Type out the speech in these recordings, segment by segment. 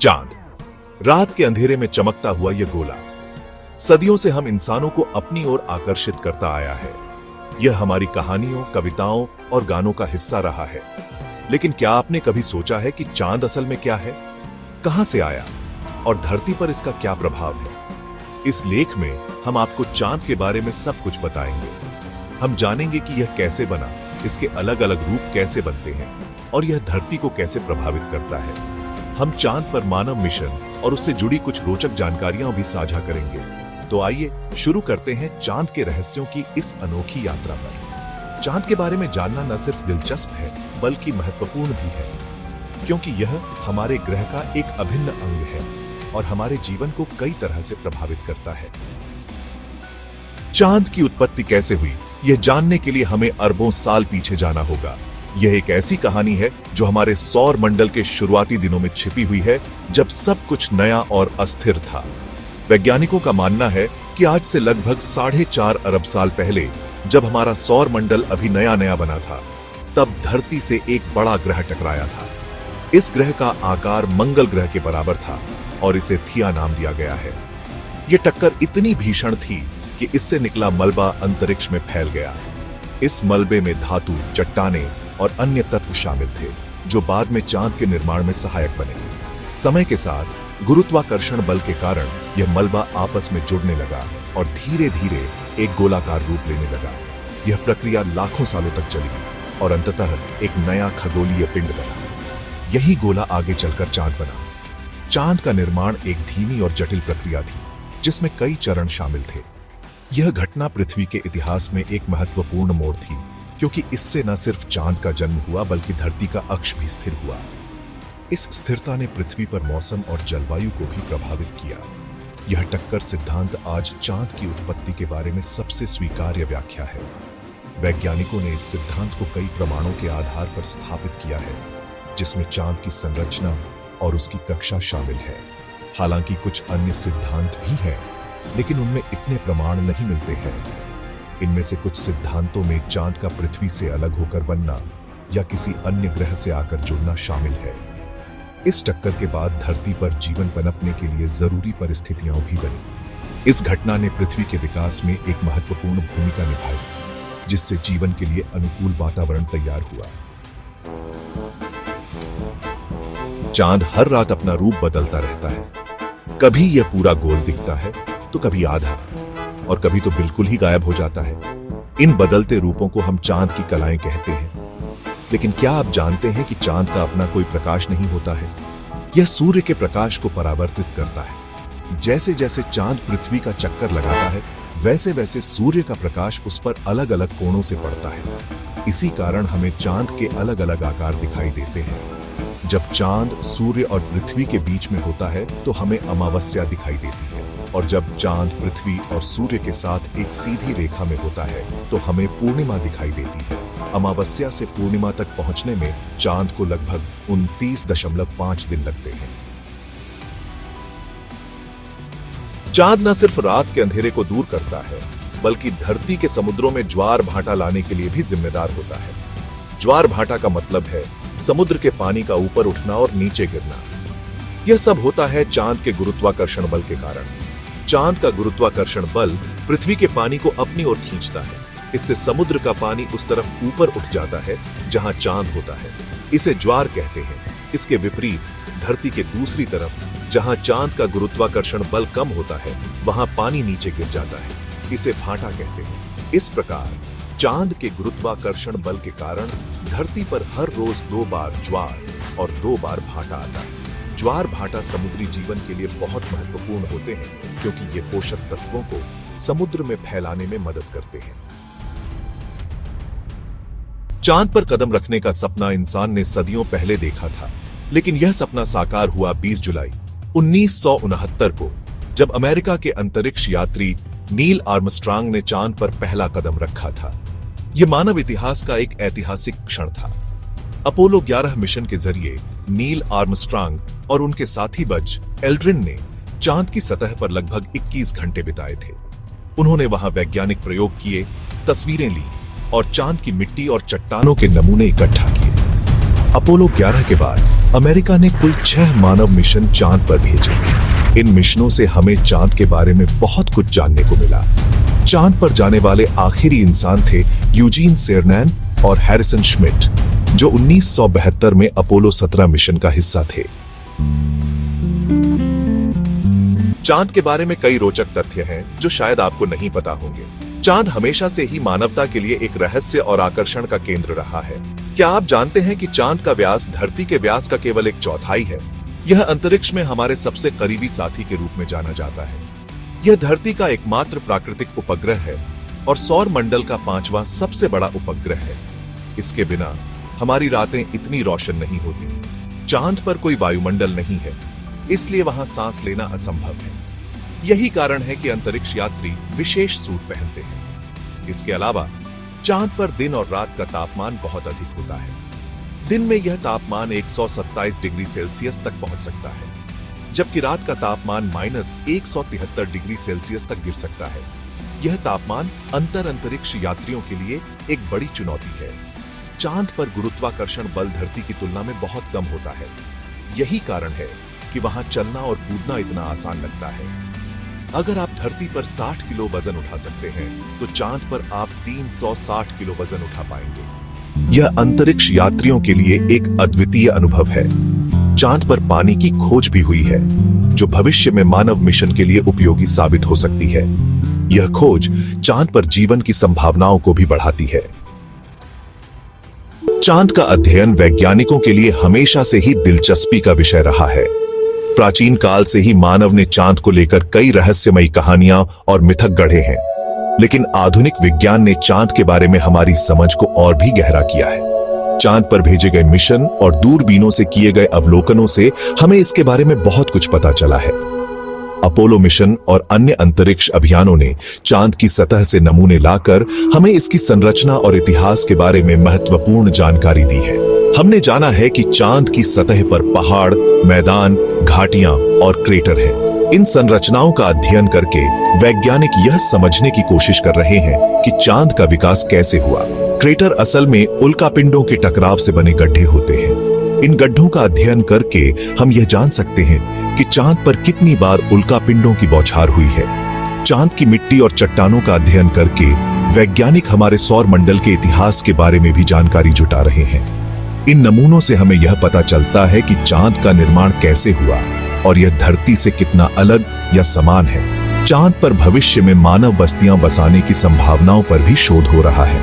चांद, रात के अंधेरे में चमकता हुआ यह गोला सदियों से हम इंसानों को अपनी ओर आकर्षित करता आया है। यह हमारी कहानियों, कविताओं और गानों का हिस्सा रहा है। लेकिन क्या आपने कभी सोचा है कि चांद असल में क्या है, कहां से आया और धरती पर इसका क्या प्रभाव है? इस लेख में हम आपको चांद के बारे में सब कुछ बताएंगे। हम जानेंगे कि यह कैसे बना, इसके अलग अलग रूप कैसे बनते हैं और यह धरती को कैसे प्रभावित करता है। हम चांद पर मानव मिशन और उससे जुड़ी कुछ रोचक जानकारियां भी साझा करेंगे। तो आइए शुरू करते हैं चांद के रहस्यों की इस अनोखी यात्रा पर। चांद के बारे में जानना न सिर्फ दिलचस्प है बल्कि महत्वपूर्ण भी है, क्योंकि यह हमारे ग्रह का एक अभिन्न अंग है और हमारे जीवन को कई तरह से प्रभावित करता है। चांद की उत्पत्ति कैसे हुई, यह जानने के लिए हमें अरबों साल पीछे जाना होगा। यह एक ऐसी कहानी है जो हमारे सौर मंडल के शुरुआती दिनों में छिपी हुई है, जब सब कुछ नया और अस्थिर था। वैज्ञानिकों का मानना है कि आज से लगभग 4.5 अरब साल पहले, जब हमारा सौर मंडल अभी नया नया बना था, तब धरती से एक बड़ा ग्रह टकराया था। इस ग्रह का आकार मंगल ग्रह के बराबर था और इसे थिया नाम दिया गया है। यह टक्कर इतनी भीषण थी कि इससे निकला मलबा अंतरिक्ष में फैल गया। इस मलबे में धातु, चट्टानें और अन्य तत्व शामिल थे, जो बाद में चांद के निर्माण में सहायक बने। समय के साथ गुरुत्वाकर्षण बल के कारण यह मलबा आपस में जुड़ने लगा और धीरे धीरे एक गोलाकार रूप लेने लगा। यह प्रक्रिया लाखों सालों तक चली और अंततः एक नया खगोलीय पिंड बना। यही गोला आगे चलकर चांद बना। चांद का निर्माण एक धीमी और जटिल प्रक्रिया थी, जिसमें कई चरण शामिल थे। यह घटना पृथ्वी के इतिहास में एक महत्वपूर्ण मोड़ थी, क्योंकि इससे न सिर्फ चांद का जन्म हुआ बल्कि धरती का अक्ष भी स्थिर हुआ। इस स्थिरता ने पृथ्वी पर मौसम और जलवायु को भी प्रभावित किया। यह टक्कर सिद्धांत आज चांद की उत्पत्ति के बारे में सबसे स्वीकार्य व्याख्या है। वैज्ञानिकों ने इस सिद्धांत को कई प्रमाणों के आधार पर स्थापित किया है, जिसमें चांद की संरचना और उसकी कक्षा शामिल है। हालांकि कुछ अन्य सिद्धांत भी हैं, लेकिन उनमें इतने प्रमाण नहीं मिलते हैं। इनमें से कुछ सिद्धांतों में चांद का पृथ्वी से अलग होकर बनना या किसी अन्य ग्रह से आकर जुड़ना शामिल है। इस टक्कर के बाद धरती पर जीवन पनपने के लिए जरूरी परिस्थितियां भी बनी। इस घटना ने पृथ्वी के विकास में एक महत्वपूर्ण भूमिका निभाई, जिससे जीवन के लिए अनुकूल वातावरण तैयार हुआ। चांद हर रात अपना रूप बदलता रहता है। कभी यह पूरा गोल दिखता है, तो कभी आधा, और कभी तो बिल्कुल ही गायब हो जाता है। इन बदलते रूपों को हम चांद की कलाएं कहते हैं। लेकिन क्या आप जानते हैं कि चांद का अपना कोई प्रकाश नहीं होता है? यह सूर्य के प्रकाश को परावर्तित करता है। जैसे जैसे चांद पृथ्वी का चक्कर लगाता है, वैसे वैसे सूर्य का प्रकाश उस पर अलग अलग कोणों से पड़ता है। इसी कारण हमें चांद के अलग अलग आकार दिखाई देते हैं। जब चांद सूर्य और पृथ्वी के बीच में होता है तो हमें अमावस्या दिखाई देती है, और जब चांद पृथ्वी और सूर्य के साथ एक सीधी रेखा में होता है तो हमें पूर्णिमा दिखाई देती है। अमावस्या से पूर्णिमा तक पहुंचने में चांद को लगभग 29.5 दिन लगते हैं। चांद न सिर्फ रात के अंधेरे को दूर करता है, बल्कि धरती के समुद्रों में ज्वार भाटा लाने के लिए भी जिम्मेदार होता है। ज्वार भाटा का मतलब है समुद्र के पानी का ऊपर उठना और नीचे गिरना। यह सब होता है चांद के गुरुत्वाकर्षण बल के कारण। चांद का गुरुत्वाकर्षण बल पृथ्वी के पानी को अपनी ओर खींचता है। इससे समुद्र का पानी उस तरफ ऊपर उठ जाता है जहां चांद होता है। इसे ज्वार कहते हैं। इसके विपरीत धरती के दूसरी तरफ, जहां चांद का गुरुत्वाकर्षण बल कम होता है, वहां पानी नीचे गिर जाता है। इसे भाटा कहते हैं। इस प्रकार चांद के गुरुत्वाकर्षण बल के कारण धरती पर हर रोज 2 बार ज्वार और 2 बार भाटा आता है। ज्वार भाटा समुद्री जीवन के लिए बहुत महत्वपूर्ण होते हैं, क्योंकि ये पोषक तत्वों को समुद्र में फैलाने में मदद करते हैं। चांद पर कदम रखने का सपना इंसान ने सदियों पहले देखा था, लेकिन यह सपना साकार हुआ 20 जुलाई 1969 को, जब अमेरिका के अंतरिक्ष यात्री नील आर्मस्ट्रांग ने चांद पर पहला कदम रखा था। यह मानव इतिहास का एक ऐतिहासिक क्षण था। अपोलो 11 मिशन के जरिए नील आर्मस्ट्रांग और उनके साथी बज एल्ड्रिन ने चांद की सतह पर लगभग 21 घंटे बिताए थे। उन्होंने वहां वैज्ञानिक प्रयोग किए, तस्वीरें ली और चांद की मिट्टी और चट्टानों के नमूने इकट्ठा किए। अपोलो 11 के बाद अमेरिका ने कुल 6 मानव मिशन चांद पर भेजे। इन मिशनों से हमें चांद के बारे में बहुत कुछ जानने को मिला। चांद पर जाने वाले आखिरी इंसान थे यूजीन सेरनैन और हैरिसन श्मिट, जो 1972 में अपोलो 17 मिशन का हिस्सा थे। चांद के बारे में कई रोचक तथ्य हैं जो शायद आपको नहीं पता होंगे। चांद हमेशा से ही मानवता के लिए एक रहस्य और आकर्षण का केंद्र रहा है। क्या आप जानते हैं कि चांद का व्यास धरती के व्यास का केवल 1/4 है? यह अंतरिक्ष में हमारे सबसे करीबी साथी के रूप में जाना जाता है। यह धरती का एकमात्र प्राकृतिक उपग्रह है और सौर मंडल का 5वां सबसे बड़ा उपग्रह है। इसके बिना हमारी रातें इतनी रोशन नहीं होती। चांद पर कोई वायुमंडल नहीं है, इसलिए वहां सांस लेना असंभव है। यही कारण है कि अंतरिक्ष यात्री विशेष सूट पहनते हैं। इसके अलावा चांद पर दिन और रात का तापमान बहुत अधिक होता है। दिन में यह तापमान 127 डिग्री सेल्सियस तक पहुंच सकता है, जबकि रात का तापमान -173 डिग्री सेल्सियस तक गिर सकता है। यह तापमान अंतरिक्ष यात्रियों के लिए एक बड़ी चुनौती है। चांद पर गुरुत्वाकर्षण बल धरती की तुलना में बहुत कम होता है। यही कारण है कि वहां चलना और कूदना इतना आसान लगता है। अगर आप धरती पर 60 किलो वजन उठा सकते हैं, तो चांद पर आप 360 किलो वजन उठा पाएंगे। यह अंतरिक्ष यात्रियों के लिए एक अद्वितीय अनुभव है। चांद पर पानी की खोज भी हुई है, जो भविष्य में मानव मिशन के लिए उपयोगी साबित हो सकती है। यह खोज चांद पर जीवन की संभावनाओं को भी बढ़ाती है। चांद का अध्ययन वैज्ञानिकों के लिए हमेशा से ही दिलचस्पी का विषय रहा है। प्राचीन काल से ही मानव ने चांद को लेकर कई रहस्यमयी कहानियां और मिथक गढ़े हैं, लेकिन आधुनिक विज्ञान ने चांद के बारे में हमारी समझ को और भी गहरा किया है। चांद पर भेजे गए मिशन और दूरबीनों से किए गए अवलोकनों से हमें इसके बारे में बहुत कुछ पता चला है। अपोलो मिशन और अन्य अंतरिक्ष अभियानों ने चांद की सतह से नमूने लाकर हमें इसकी संरचना और इतिहास के बारे में महत्वपूर्ण जानकारी दी है। हमने जाना है कि चांद की सतह पर पहाड़, मैदान, घाटियां और क्रेटर हैं। इन संरचनाओं का अध्ययन करके वैज्ञानिक यह समझने की कोशिश कर रहे हैं कि चांद का विकास कैसे हुआ। क्रेटर असल में उल्कापिंडों के टकराव से बने गड्ढे होते हैं। इन गड्ढों का अध्ययन करके हम यह जान सकते हैं कि चांद पर कितनी बार उल्कापिंडों की बौछार हुई है। चांद की मिट्टी और चट्टानों का अध्ययन करके वैज्ञानिक हमारे सौर मंडल के इतिहास के बारे में भी जानकारी जुटा रहे हैं। इन नमूनों से हमें यह पता चलता है कि चांद का निर्माण कैसे हुआ और यह धरती से कितना अलग या समान है। चांद पर भविष्य में मानव बस्तियां बसाने की संभावनाओं पर भी शोध हो रहा है।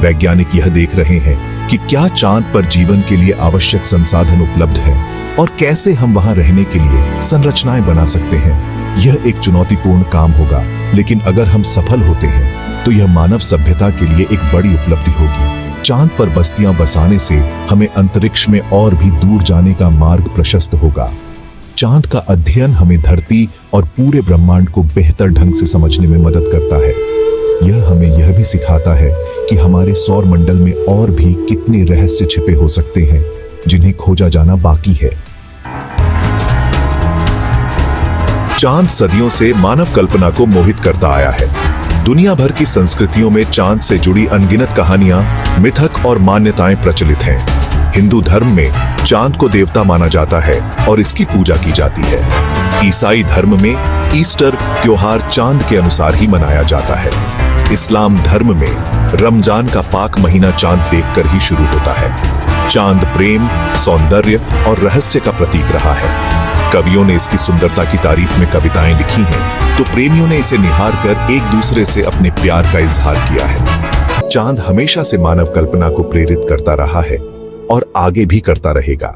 वैज्ञानिक यह देख रहे हैं कि क्या चांद पर जीवन के लिए आवश्यक संसाधन उपलब्ध है और कैसे हम वहां रहने के लिए संरचनाएं बना सकते हैं। यह एक चुनौतीपूर्ण काम होगा, लेकिन अगर हम सफल होते हैं तो यह मानव सभ्यता के लिए एक बड़ी उपलब्धि होगी। चांद पर बस्तियां बसाने से हमें अंतरिक्ष में और भी दूर जाने का मार्ग प्रशस्त होगा। चांद का अध्ययन हमें धरती और पूरे ब्रह्मांड को बेहतर ढंग से समझने में मदद करता है। यह हमें यह भी सिखाता है कि हमारे सौर मंडल में और भी कितने रहस्य छिपे हो सकते हैं, जिन्हें खोजा जाना बाकी है। चांद सदियों से मानव कल्पना को मोहित करता आया है। दुनिया भर की संस्कृतियों में चांद से जुड़ी अनगिनत कहानियां, मिथक और मान्यताएं प्रचलित हैं। हिंदू धर्म में चांद को देवता माना जाता है और इसकी पूजा की जाती है। ईसाई धर्म में ईस्टर त्योहार चांद के अनुसार ही मनाया जाता है। इस्लाम धर्म में रमजान का पाक महीना चांद देखकर ही शुरू होता है। चांद प्रेम, सौंदर्य और रहस्य का प्रतीक रहा है। कवियों ने इसकी सुंदरता की तारीफ में कविताएं लिखी हैं, तो प्रेमियों ने इसे निहार कर एक दूसरे से अपने प्यार का इजहार किया है। चांद हमेशा से मानव कल्पना को प्रेरित करता रहा है और आगे भी करता रहेगा।